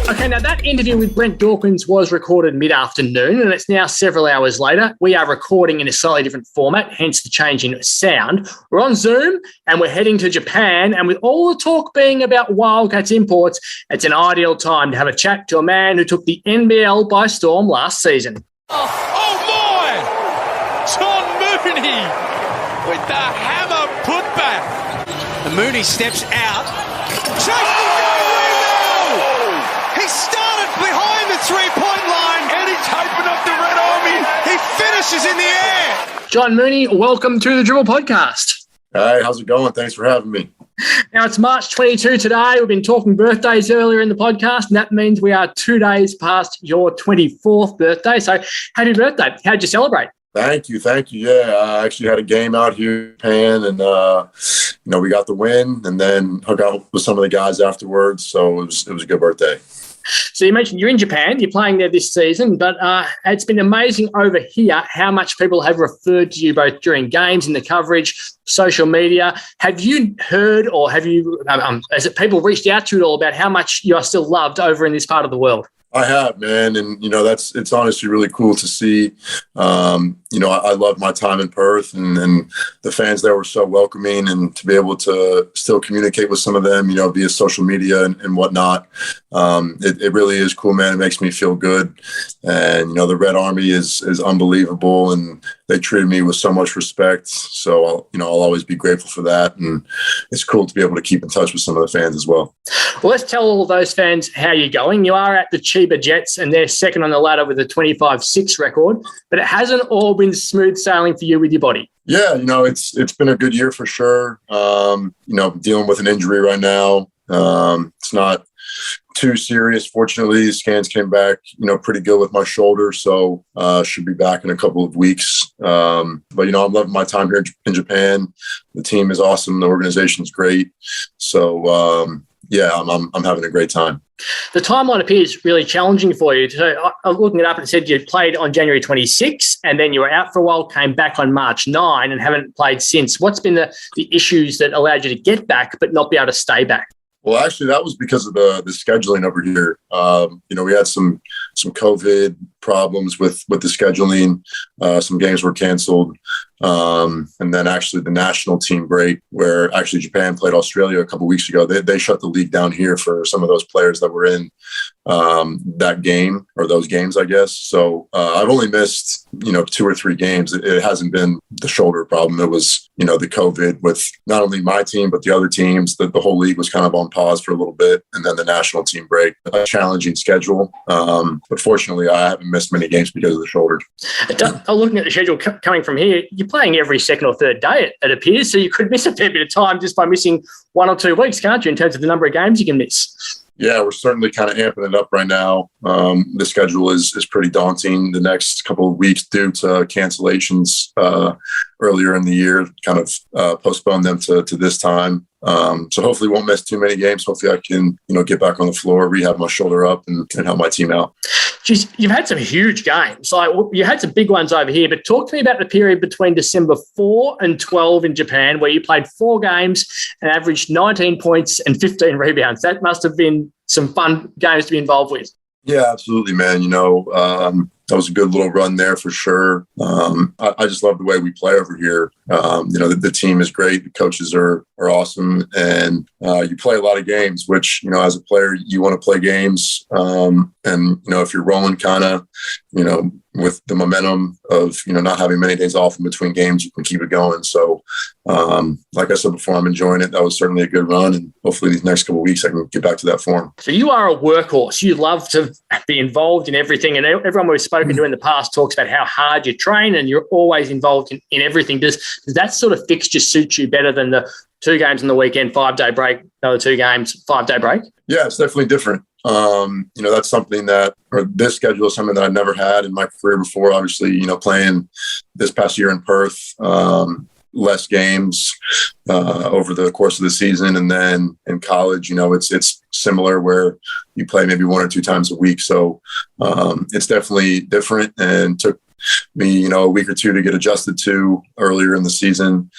Okay, now that interview with Brent Dawkins was recorded mid-afternoon, and it's now several hours later. We are recording in a slightly different format, hence the change in sound. We're on Zoom, and we're heading to Japan, and with all the talk being about Wildcats imports, it's an ideal time to have a chat to a man who took the NBL by storm last season. Oh my! John Mooney with the hammer putback. And Mooney steps out. He started behind the three-point line and he's hyping up the Red Army. He finishes in the air. John Mooney, welcome to the Dribble podcast. Hey, how's it going? Thanks for having me. Now, it's March 22 today. We've been talking birthdays earlier in the podcast, and that means we are 2 days past your 24th birthday. So happy birthday. How'd you celebrate? Thank you. Yeah, I actually had a game out here in Japan, and, we got the win and then hung out with some of the guys afterwards. So it was a good birthday. So you mentioned you're in Japan, you're playing there this season, but it's been amazing over here how much people have referred to you both during games, in the coverage, social media. Have you heard or have you, has it people reached out to you at all about how much you are still loved over in this part of the world? I have, man. And, it's honestly really cool to see. I love my time in Perth and the fans there were so welcoming, and to be able to still communicate with some of them, via social media and whatnot. It really is cool, man. It makes me feel good. And, the Red Army is unbelievable, and they treated me with so much respect. So, I'll always be grateful for that. And it's cool to be able to keep in touch with some of the fans as well. Well, let's tell all of those fans how you're going. You are at the Chiba Jets, and they're second on the ladder with a 25-6 record, but it hasn't all been smooth sailing for you with your body. Yeah, it's been a good year for sure. Dealing with an injury right now. It's not too serious. Fortunately, scans came back, pretty good with my shoulder. So should be back in a couple of weeks. But, I'm loving my time here in Japan. The team is awesome. The organization is great. So, I'm having a great time. The timeline appears really challenging for you. So I was looking it up and it said you played on January 26 and then you were out for a while, came back on March 9 and haven't played since. What's been the issues that allowed you to get back but not be able to stay back? Well, actually, that was because of the scheduling over here. We had some COVID problems with the scheduling. Some games were canceled. And then actually the national team break, where actually Japan played Australia a couple of weeks ago. They shut the league down here for some of those players that were in that game, or those games, I guess. So I've only missed, 2 or 3 games. It hasn't been the shoulder problem. It was, the COVID with not only my team, but the other teams. The whole league was kind of on pause for a little bit. And then the national team break, a challenging schedule. But fortunately, I haven't missed many games because of the shoulder. Looking at the schedule coming from here, you're playing every second or third day, it appears. So you could miss a fair bit of time just by missing 1 or 2 weeks, can't you, in terms of the number of games you can miss? Yeah, we're certainly kind of amping it up right now. The schedule is pretty daunting the next couple of weeks due to cancellations earlier in the year, kind of postpone them to this time. So hopefully won't miss too many games. Hopefully I can, get back on the floor, rehab my shoulder up and help my team out. Geez, you've had some huge games. Like you had some big ones over here, but talk to me about the period between December 4 and 12 in Japan, where you played 4 games and averaged 19 points and 15 rebounds. That must have been some fun games to be involved with. Yeah, absolutely, man. That was a good little run there for sure. I just love the way we play over here. The team is great. The coaches are awesome. And you play a lot of games, which, as a player, you want to play games. If you're rolling kind of, with the momentum of, not having many days off in between games, you can keep it going. So, like I said before, I'm enjoying it. That was certainly a good run. And hopefully these next couple of weeks, I can get back to that form. So you are a workhorse. You love to be involved in everything. And everyone we've spoken to in the past talks about how hard you train and you're always involved in everything. Does that sort of fixture suit you better than the 2 games on the weekend, 5-day break, another 2 games, 5-day break? Yeah, it's definitely different. That's something this schedule is something that I've never had in my career before. Obviously, playing this past year in Perth, less games over the course of the season. And then in college, it's similar where you play maybe 1 or 2 times a week. So it's definitely different and took me, a week or two to get adjusted to earlier in the season.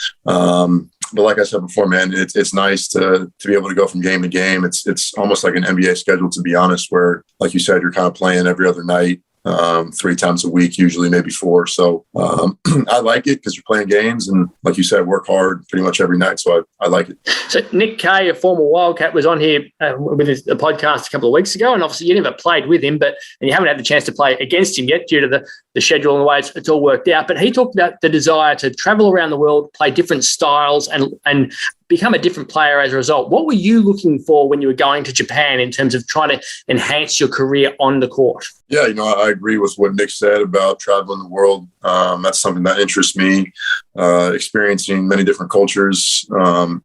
But like I said before, man, it's nice to be able to go from game to game. It's almost like an NBA schedule, to be honest, where, like you said, you're kind of playing every other night. 3 times a week, usually maybe 4. So I like it because you're playing games and, like you said, work hard pretty much every night. So I like it. So Nick Kay, a former Wildcat, was on here with a podcast a couple of weeks ago, and obviously you never played with him, and you haven't had the chance to play against him yet due to the schedule and the way it's all worked out. But he talked about the desire to travel around the world, play different styles, and become a different player as a result. What were you looking for when you were going to Japan in terms of trying to enhance your career on the court? Yeah, I agree with what Nick said about traveling the world. That's something that interests me, experiencing many different cultures.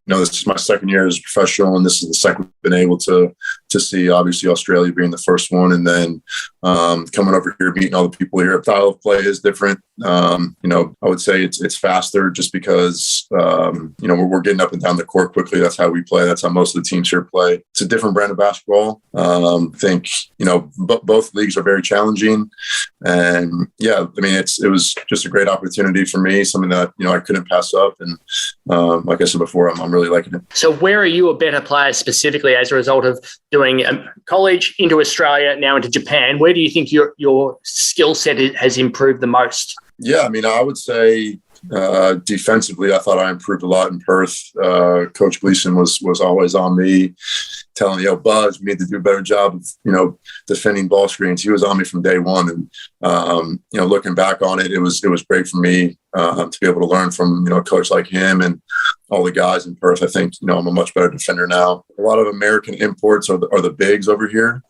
This is my second year as a professional, and this is the second I've been able to see, obviously, Australia being the first one, and then coming over here, meeting all the people here. Style of play is different. I would say it's faster just because, we're getting up and down the court quickly. That's how we play. That's how most of the teams here play. It's a different brand of basketball. I think, both leagues are very challenging. And yeah, it was just a great opportunity for me, something that, I couldn't pass up. And like I said before, I'm really liking it. So where are you a better player specifically as a result of doing college into Australia, now into Japan? Where do you think your skill set has improved the most? Yeah, I would say defensively, I thought I improved a lot in Perth. Coach Gleason was always on me, telling me, Buzz, we need to do a better job of, defending ball screens. He was on me from day one. And, looking back on it, it was great for me to be able to learn from, a coach like him and all the guys in Perth. I think, I'm a much better defender now. A lot of American imports are the bigs over here.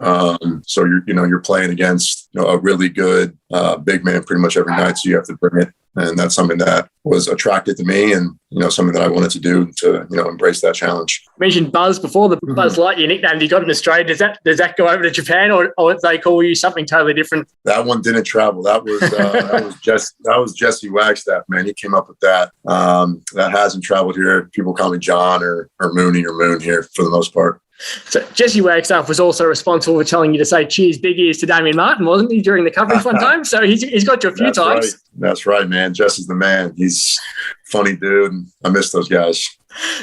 So you're playing against, a really good big man pretty much every night. So you have to bring it. And that's something that was attracted to me and, something that I wanted to do to, embrace that challenge. You mentioned Buzz before, the Buzz Light, your nickname you got in Australia. Does that go over to Japan or they call you something totally different? That one didn't travel. That was Jesse Wagstaff, man. He came up with that. That hasn't traveled here. People call me John or Mooney or Moon here for the most part. So Jesse Wagstaff was also responsible for telling you to say cheers, big ears to Damien Martin, wasn't he, during the coverage one time? So he's got you a few times. Right. That's right, man. Jesse's the man. He's a funny dude. And I miss those guys.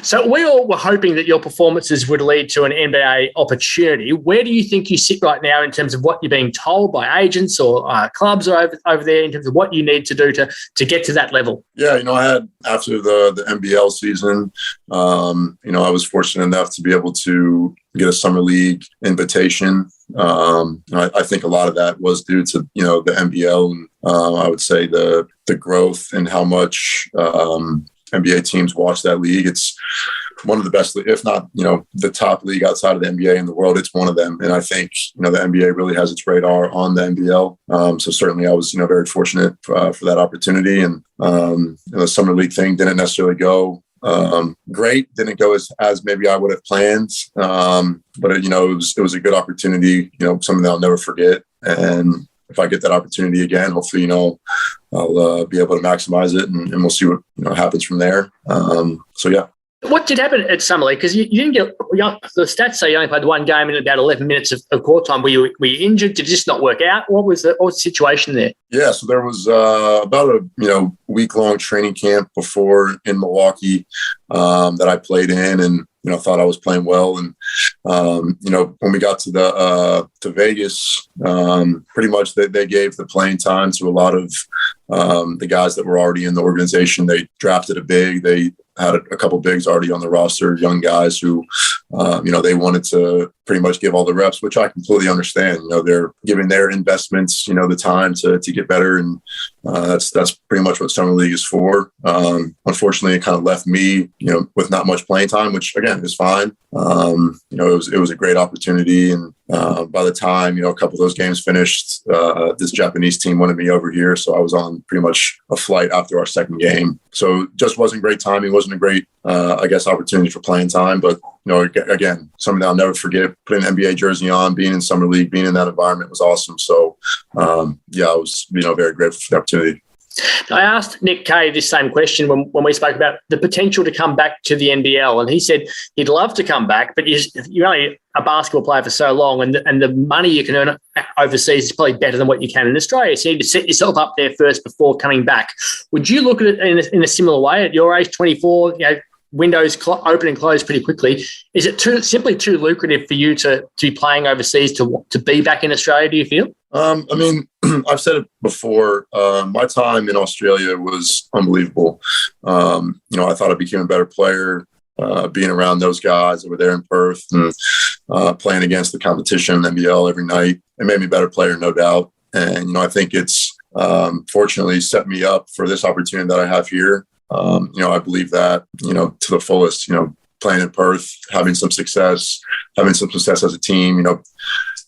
So we all were hoping that your performances would lead to an NBA opportunity. Where do you think you sit right now in terms of what you're being told by agents or clubs over there in terms of what you need to do to get to that level? Yeah, I had, after the NBL season, I was fortunate enough to be able to get a summer league invitation. I think a lot of that was due to, the NBL and I would say the growth and how much NBA teams watch that league. It's one of the best, if not, the top league outside of the NBA in the world. It's one of them. And I think, the NBA really has its radar on the NBL. So certainly I was, very fortunate for that opportunity. And the summer league thing didn't necessarily go great. Didn't go as maybe I would have planned. But it was a good opportunity, something that I'll never forget. And if I get that opportunity again, hopefully, I'll be able to maximize it and we'll see what happens from there. So, yeah. What did happen at Summer League? Because you didn't get the stats say you only played one game in about 11 minutes of court time. Were you injured? Did it just not work out? What was the situation there? Yeah, so there was about a week-long training camp before in Milwaukee that I played in, and thought I was playing well. And when we got to Vegas, pretty much they gave the playing time to a lot of the guys that were already in the organization. They drafted a big. They had a couple bigs already on the roster, young guys who, they wanted to pretty much give all the reps, which I completely understand. They're giving their investments, the time to get better. And that's pretty much what Summer League is for. Unfortunately, it kind of left me, with not much playing time, which again is fine. It was a great opportunity. And by the time, a couple of those games finished, this Japanese team wanted me over here. So I was on pretty much a flight after our second game. So just wasn't great timing. It wasn't a great, opportunity for playing time. But, again, something that I'll never forget, putting an NBA jersey on, being in Summer League, being in that environment was awesome. So, I was, very grateful for the opportunity. I asked Nick Kay this same question when we spoke about the potential to come back to the NBL, and he said he'd love to come back, but you're only a basketball player for so long, and the money you can earn overseas is probably better than what you can in Australia. So you need to set yourself up there first before coming back. Would you look at it in a similar way at your age, 24, windows open and close pretty quickly? Is it simply too lucrative for you to be playing overseas to be back in Australia, do you feel? I mean, I've said it before. My time in Australia was unbelievable. I thought I became a better player being around those guys that were there in Perth and playing against the competition, NBL every night. It made me a better player, no doubt. And, I think it's fortunately set me up for this opportunity that I have here. I believe that, to the fullest, playing in Perth, having some success as a team,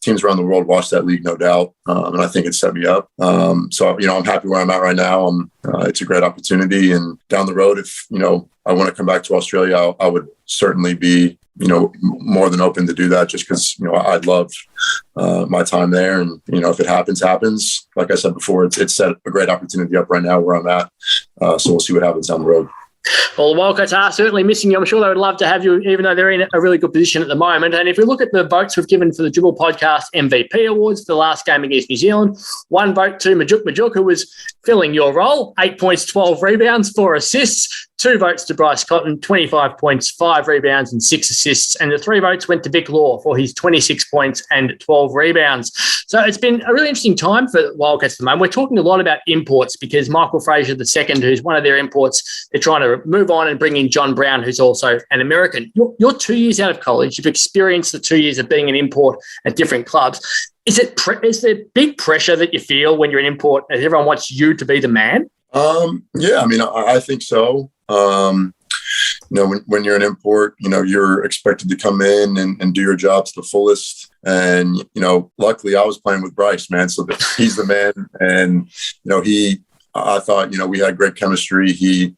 teams around the world watch that league, no doubt. And I think it set me up. So, I'm happy where I'm at right now. It's a great opportunity. And down the road, if, I want to come back to Australia, I would certainly be, more than open to do that just because, I loved my time there. And, if it happens. Like I said before, it's set a great opportunity up right now where I'm at. So we'll see what happens down the road. Well, the Wildcats are certainly missing you. I'm sure they would love to have you, even though they're in a really good position at the moment. And if we look at the votes we've given for the Dribble Podcast MVP Awards for the last game against New Zealand, 1 vote to Majuk, who was filling your role, 8 points, 12 rebounds, 4 assists. 2 votes to Bryce Cotton, 25 points, 5 rebounds and 6 assists. And the 3 votes went to Vic Law for his 26 points and 12 rebounds. So it's been a really interesting time for Wildcats at the moment. We're talking a lot about imports because Michael Fraser II, who's one of their imports, they're trying to move on and bring in John Brown, who's also an American. You're 2 years out of college. You've experienced the 2 years of being an import at different clubs. Is there big pressure that you feel when you're an import as everyone wants you to be the man? Yeah, I mean, I think so. When you're an import, you're expected to come in and do your job to the fullest. And, luckily I was playing with Bryce, man. So he's the man. And, I thought, we had great chemistry. We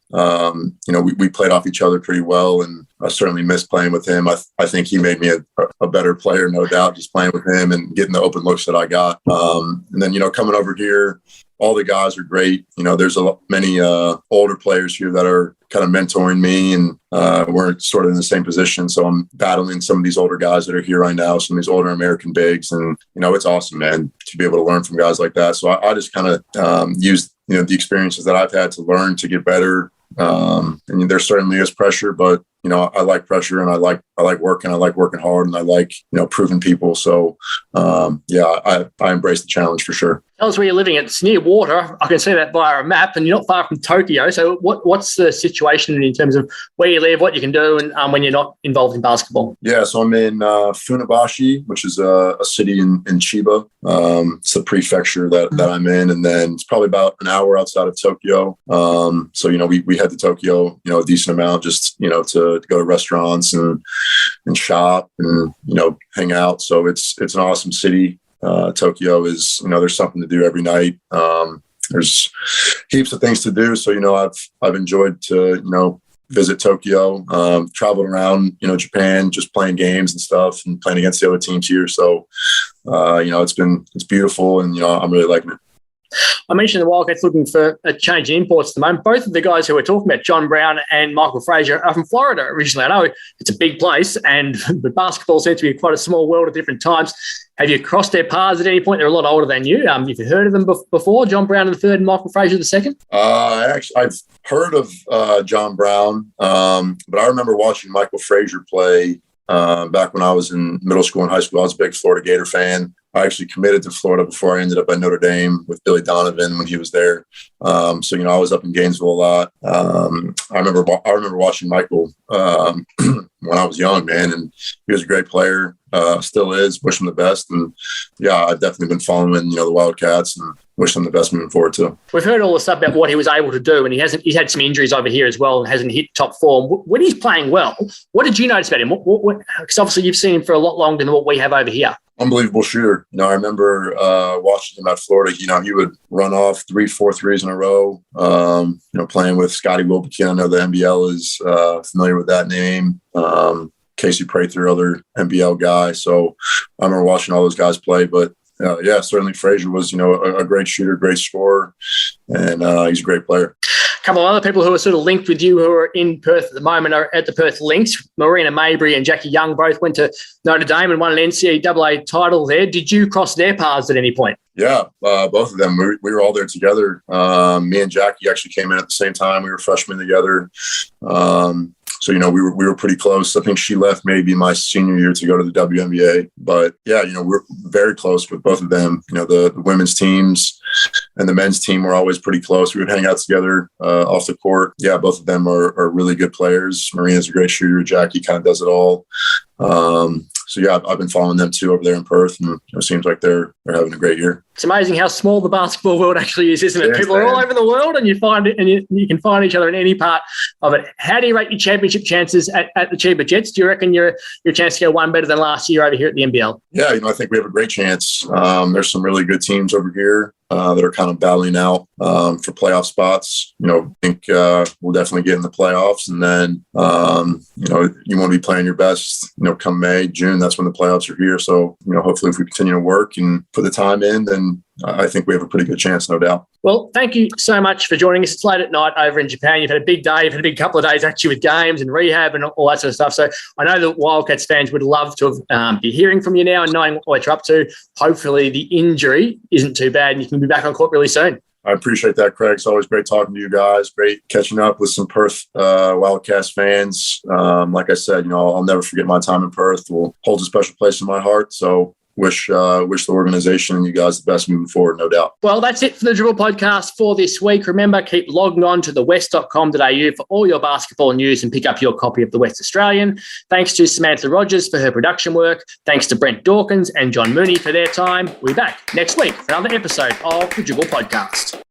played off each other pretty well. And I certainly missed playing with him. I think he made me a better player, no doubt, just playing with him and getting the open looks that I got. And then, coming over here, all the guys are great. There's many older players here that are kind of mentoring me, and we're sort of in the same position. So I'm battling some of these older guys that are here right now, some of these older American bigs. And, it's awesome, man, to be able to learn from guys like that. So I just kind of use, the experiences that I've had to learn to get better. And there certainly is pressure, but, I like pressure and I like working. I like working hard and I like, proving people. So, I embrace the challenge for sure. Tell us where you're living. It's near water. I can see that via a map, and you're not far from Tokyo. So what's the situation in terms of where you live, what you can do, and when you're not involved in basketball? Yeah, so I'm in Funabashi, which is a city in Chiba. It's the prefecture that I'm in, and then it's probably about an hour outside of Tokyo. So, we head to Tokyo, a decent amount just, to go to restaurants and shop and, hang out. So it's an awesome city. Tokyo is, there's something to do every night. There's heaps of things to do. So, I've enjoyed to, visit Tokyo, traveled around, Japan, just playing games and stuff and playing against the other teams here. So, it's beautiful and, I'm really liking it. I mentioned the Wildcats looking for a change in imports at the moment. Both of the guys who we're talking about, John Brown and Michael Fraser, are from Florida originally. I know it's a big place and the basketball seems to be quite a small world at different times. Have you crossed their paths at any point? They're a lot older than you. Have you heard of them before, John Brown III and Michael Fraser II? I've heard of John Brown, but I remember watching Michael Fraser play back when I was in middle school and high school. I was a big Florida Gator fan. I actually committed to Florida before I ended up at Notre Dame with Billy Donovan when he was there. So, I was up in Gainesville a lot. I remember watching Michael when I was young, man, and he was a great player, still is, wish him the best. And I've definitely been following, the Wildcats and wish him the best moving forward too. We've heard all the stuff about what he was able to do, and he's had some injuries over here as well and hasn't hit top form. When he's playing well, what did you notice about him? Because obviously you've seen him for a lot longer than what we have over here. Unbelievable shooter. I remember watching him at Florida. He would run off 3-4 threes in a row. Playing with Scotty Wilbekin. I know the NBL is familiar with that name. Casey Prather, other NBL guy. So I remember watching all those guys play. But Yeah, certainly Frazier was, a great shooter, great scorer, and he's a great player. A couple of other people who are sort of linked with you who are in Perth at the moment are at the Perth Lynx. Marina Mabry and Jackie Young both went to Notre Dame and won an NCAA title there. Did you cross their paths at any point? Yeah, both of them. We were all there together. Me and Jackie actually came in at the same time. We were freshmen together. So, we were pretty close. I think she left maybe my senior year to go to the WNBA. But, yeah, we're very close with both of them. The women's teams and the men's team were always pretty close. We would hang out together off the court. Yeah, both of them are really good players. Marina's a great shooter. Jackie kind of does it all. So, yeah, I've been following them, too, over there in Perth, and it seems like they're having a great year. It's amazing how small the basketball world actually is, isn't it? Yes, People are all over the world, and you find it, and you can find each other in any part of it. How do you rate your championship chances at the Chiba Jets? Do you reckon your chance to go one better than last year over here at the NBL? Yeah, I think we have a great chance. There's some really good teams over here that are kind of battling out for playoff spots. I think we'll definitely get in the playoffs, and then you want to be playing your best. Come May, June, that's when the playoffs are here. So hopefully, if we continue to work and put the time in, then I think we have a pretty good chance, no doubt. Well, thank you so much for joining us. It's late at night over in Japan. You've had a big day. You've had a big couple of days actually with games and rehab and all that sort of stuff. So I know that Wildcats fans would love to be hearing from you now and knowing what you're up to. Hopefully the injury isn't too bad and you can be back on court really soon. I appreciate that, Craig. It's always great talking to you guys. Great catching up with some Perth Wildcats fans. Like I said, I'll never forget my time in Perth. It will hold a special place in my heart. So wish the organization and you guys the best moving forward, no doubt. Well, that's it for the Dribble podcast for this week. Remember, keep logging on to thewest.com.au for all your basketball news and pick up your copy of the West Australian. Thanks to Samantha Rogers for her production work. Thanks to Brent Dawkins and John Mooney for their time. We'll be back next week for another episode of the Dribble podcast.